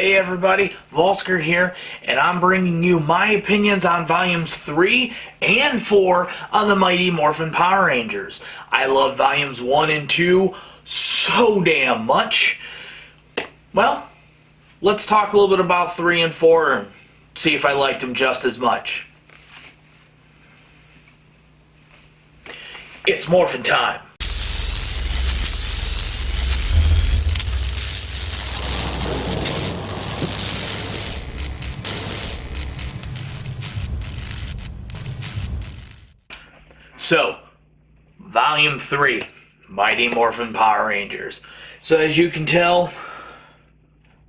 Hey everybody, Vulsker here, and I'm bringing you my opinions on Volumes 3 and 4 on the Mighty Morphin Power Rangers. I love Volumes 1 and 2 so damn much. Well, let's talk a little bit about 3 and 4 and see if I liked them just as much. It's morphin' time. So, Volume 3, Mighty Morphin Power Rangers. So as you can tell,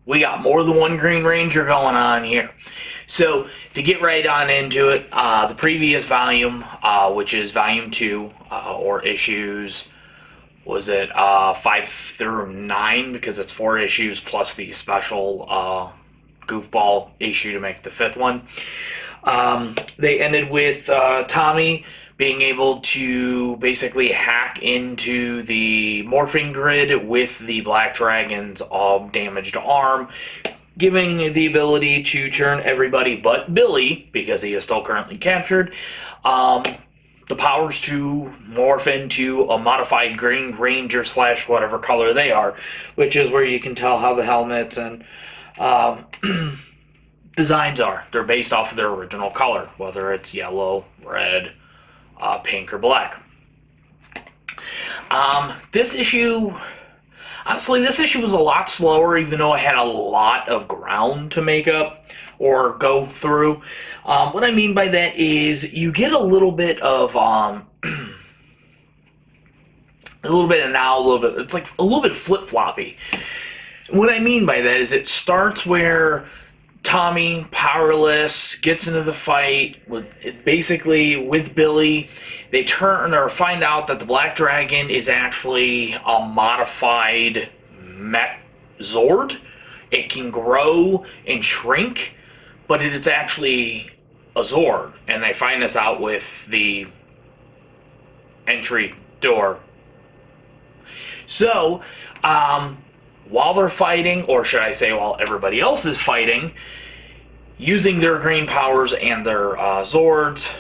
we got more than one Green Ranger going on here. So, to get right on into it, the previous volume, which is Volume 2, or issues, was it 5 through 9, because it's 4 issues plus the special goofball issue to make the 5th one. They ended with Tommy being able to basically hack into the morphing grid with the Black Dragon's damaged arm, giving the ability to turn everybody but Billy, because he is still currently captured, the powers to morph into a modified Green Ranger / whatever color they are, which is where you can tell how the helmets and designs are. They're based off of their original color, whether it's yellow, red, pink, or black. This issue, honestly, this issue was a lot slower, even though I had a lot of ground to make up or go through. What I mean by that is you get a little bit of a little bit of now, a little bit. It's like a little bit flip-floppy. What I mean by that is it starts where Tommy, powerless, gets into the fight with Billy. They turn or find out that the Black Dragon is actually a modified mech Zord. It can grow and shrink, but it is actually a Zord. And they find this out with the entry door. So, while they're fighting, or should I say while everybody else is fighting, using their green powers and their Zords,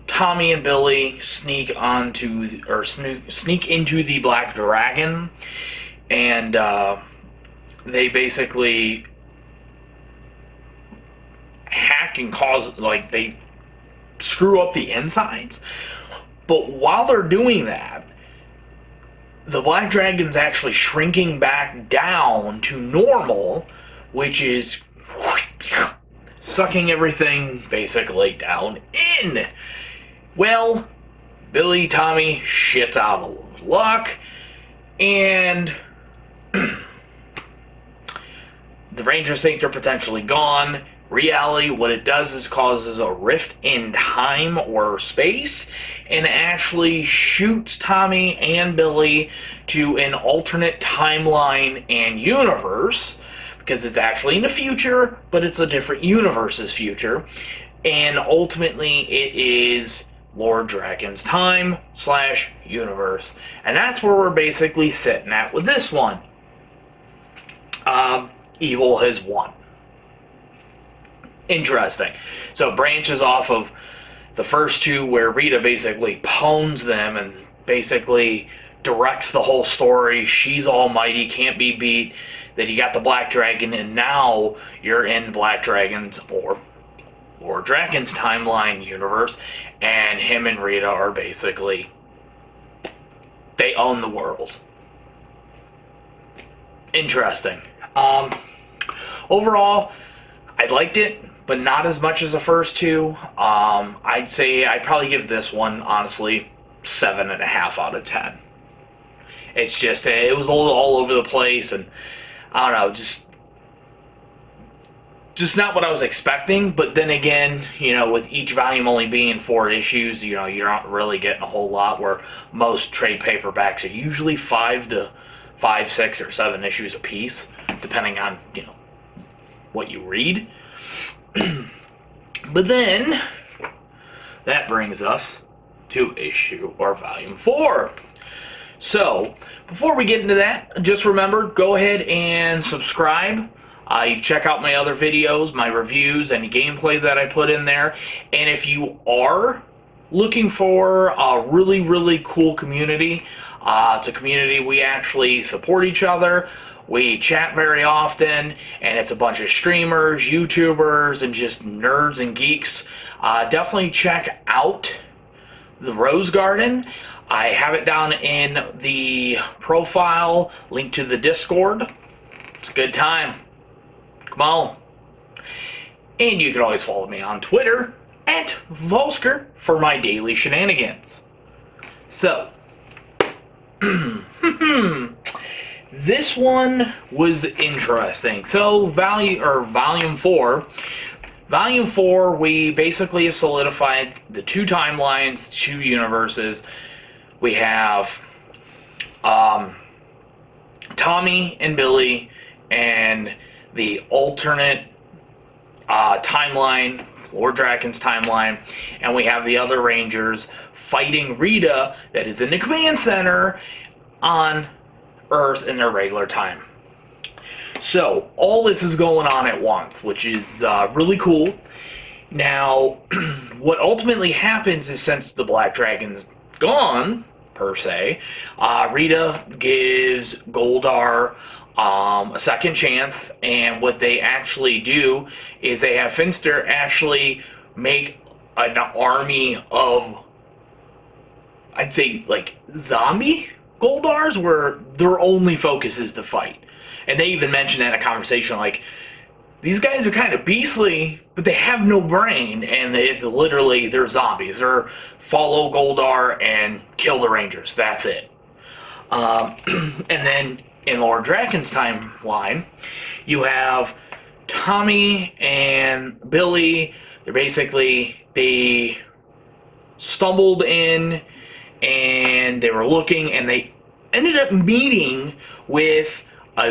Tommy and Billy sneak into the Black Dragon, and they basically hack and they screw up the insides. But while they're doing that, the Black Dragon's actually shrinking back down to normal, which is sucking everything basically down in. Well, Billy, Tommy shits out of luck, and the Rangers think they're potentially gone. Reality, what it does is causes a rift in time or space, and actually shoots Tommy and Billy to an alternate timeline and universe, because it's actually in the future, but it's a different universe's future, and ultimately it is Lord Dragon's time / universe, and that's where we're basically sitting at with this one. Evil has won. Interesting. So it branches off of the first two, where Rita basically pwns them and basically directs the whole story. She's almighty, can't be beat. That you got the Black Dragon, and now you're in Black Dragon's or Dragon's timeline universe, and him and Rita are basically, they own the world. Interesting. Overall, I liked it, but not as much as the first two. I'd say I'd probably give this one, honestly, 7.5 out of 10. It's just, it was all over the place, and I don't know, just not what I was expecting. But then again, with each volume only being 4 issues, you're not really getting a whole lot, where most trade paperbacks are usually 5, 6, or 7 issues a piece, depending on, what you read. But then, that brings us to Volume 4. So, before we get into that, just remember, go ahead and subscribe. You can check out my other videos, my reviews, any gameplay that I put in there. And if you are looking for a really, really cool community, it's a community we actually support each other. We chat very often, and it's a bunch of streamers, YouTubers, and just nerds and geeks. Definitely check out the Rose Garden. I have it down in the profile, link to the Discord. It's a good time. Come on. And you can always follow me on Twitter at Vulsker for my daily shenanigans. So, this one was interesting. So, Volume 4. Volume 4, we basically have solidified the two timelines, two universes. We have Tommy and Billy and the alternate timeline, Lord Draken's timeline, and we have the other Rangers fighting Rita that is in the command center on Earth in their regular time. So, all this is going on at once, which is really cool. Now, what ultimately happens is, since the Black Dragon's gone, per se, Rita gives Goldar a second chance, and what they actually do is they have Finster actually make an army of, I'd say, like, zombie Goldars, where their only focus is to fight. And they even mentioned in a conversation, like, these guys are kind of beastly, but they have no brain, and it's literally, they're zombies. They're follow Goldar and kill the Rangers. That's it. And then in Lord Draken's timeline, you have Tommy and Billy. They stumbled in, and they were looking, and they ended up meeting with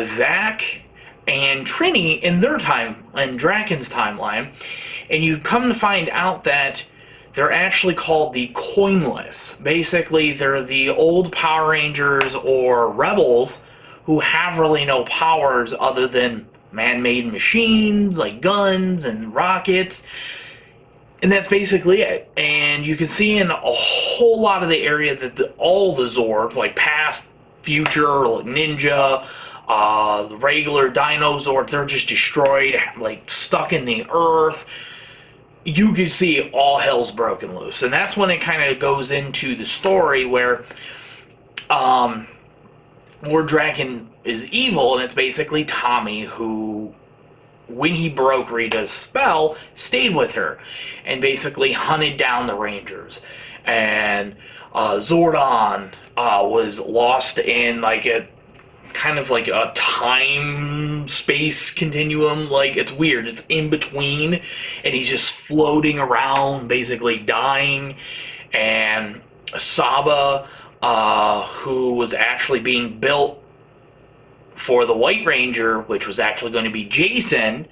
Zack and Trini in their time, in Draken's timeline, and you come to find out that they're actually called the Coinless. Basically, they're the old Power Rangers or Rebels who have really no powers other than man-made machines like guns and rockets, and that's basically it. And you can see in a whole lot of the area that all the Zords, like past, future, like Ninja, the regular dinosaurs, they're just destroyed, like stuck in the earth. You can see all hell's broken loose, and that's when it kind of goes into the story where Lord Draken is evil, and it's basically Tommy who, when he broke Rita's spell, stayed with her and basically hunted down the Rangers. And Zordon was lost in like a kind of like a time-space continuum. Like, it's weird. It's in between, and he's just floating around, basically dying. And Saba, who was actually being built for the White Ranger, which was actually going to be Jason,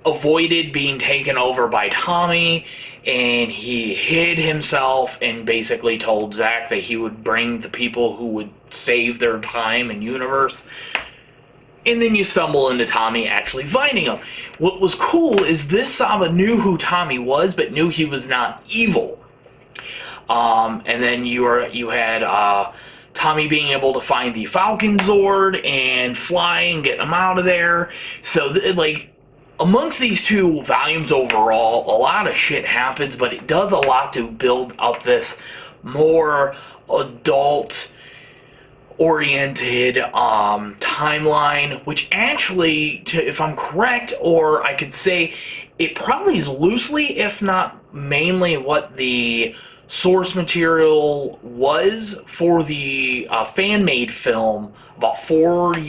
avoided being taken over by Tommy, and he hid himself and basically told Zack that he would bring the people who would save their time and universe. And then you stumble into Tommy actually finding him. What was cool is this Saba knew who Tommy was, but knew he was not evil. And then you had Tommy being able to find the Falcon Zord and fly and get him out of there. So, like, amongst these two volumes overall, a lot of shit happens, but it does a lot to build up this more adult-oriented timeline, which actually, if I'm correct, or I could say, it probably is loosely, if not mainly, what the source material was for the fan-made film about 4 or 5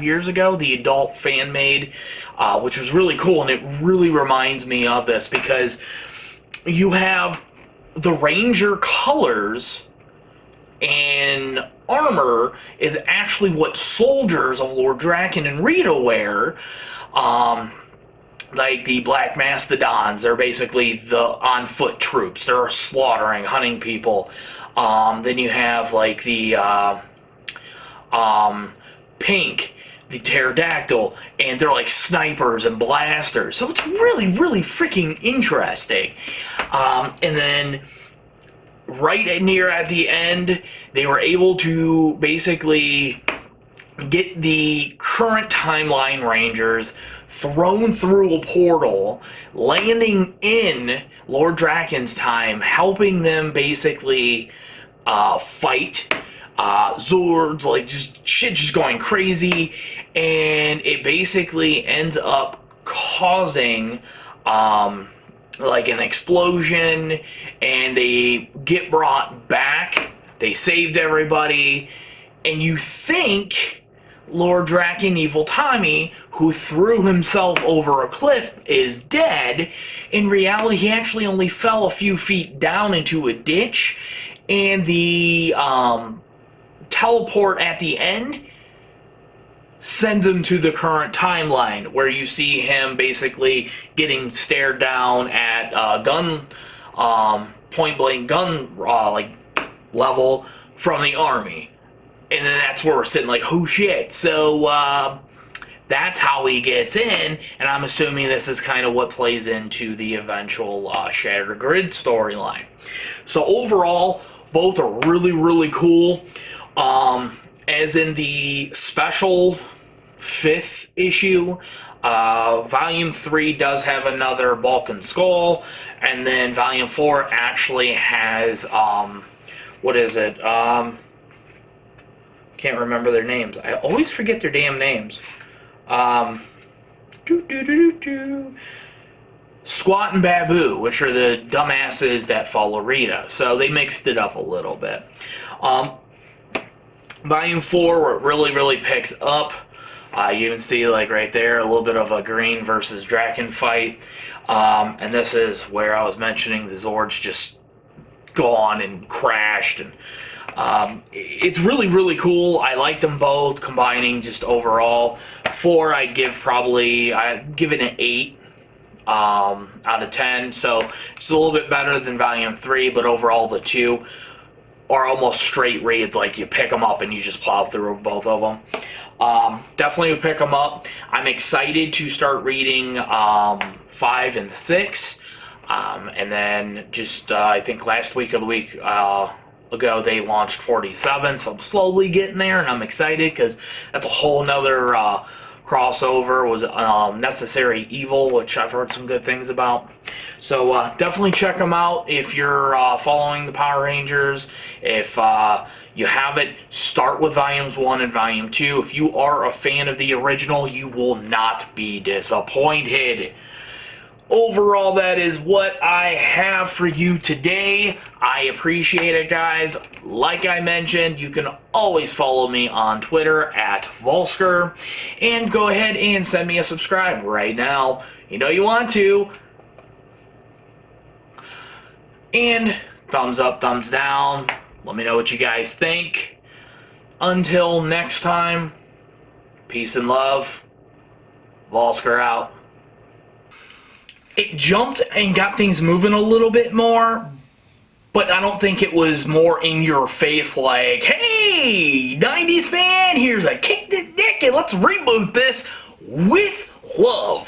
years ago, the adult fan-made, which was really cool, and it really reminds me of this, because you have the Ranger colors and armor is actually what soldiers of Lord Draken and Rita wear. Like the Black Mastodons, they're basically the on-foot troops. They're slaughtering, hunting people. Then you have like the Pink. the pterodactyl, and they're like snipers and blasters. So it's really, really freaking interesting. And then near at the end, they were able to basically get the current timeline Rangers thrown through a portal, landing in Lord Draken's time, helping them basically fight Zords, like just shit just going crazy, and it basically ends up causing like an explosion, and they get brought back. They saved everybody, and you think Lord Draken, Evil Tommy, who threw himself over a cliff, is dead. In reality, he actually only fell a few feet down into a ditch, and the teleport at the end sends him to the current timeline, where you see him basically getting stared down at point blank gun like level from the army. And then that's where we're sitting like, oh shit. So that's how he gets in, and I'm assuming this is kind of what plays into the eventual Shattered Grid storyline. So overall, both are really, really cool. As in the special 5th issue, Volume 3 does have another Balkan Skull, and then Volume 4 actually has, what is it? Can't remember their names. I always forget their damn names. Squat and Babu, which are the dumbasses that follow Rita. So they mixed it up a little bit. Volume 4, where it really, really picks up. You can see, like, right there, a little bit of a Green versus Draken fight. And this is where I was mentioning the Zords just gone and crashed. And it's really, really cool. I like them both, combining just overall. 4, I'd give it an 8 out of 10. So it's a little bit better than Volume 3, but overall the 2 are almost straight reads. Like, you pick them up and you just plow through both of them. Definitely pick them up. I'm excited to start reading 5 and 6. And then just, I think last week or the week ago, they launched 47. So I'm slowly getting there, and I'm excited because that's a whole nother crossover. Was Necessary Evil, which I've heard some good things about. So definitely check them out if you're following the Power Rangers. If you haven't, start with Volumes 1 and Volume 2. If you are a fan of the original, you will not be disappointed. Overall, that is what I have for you today. I appreciate it, guys. Like I mentioned, you can always follow me on Twitter at Vulsker. And go ahead and send me a subscribe right now. You know you want to. And thumbs up, thumbs down. Let me know what you guys think. Until next time, peace and love. Vulsker out. It jumped and got things moving a little bit more, but I don't think it was more in your face like, hey, 90s fan, here's a kick the dick and let's reboot this with love.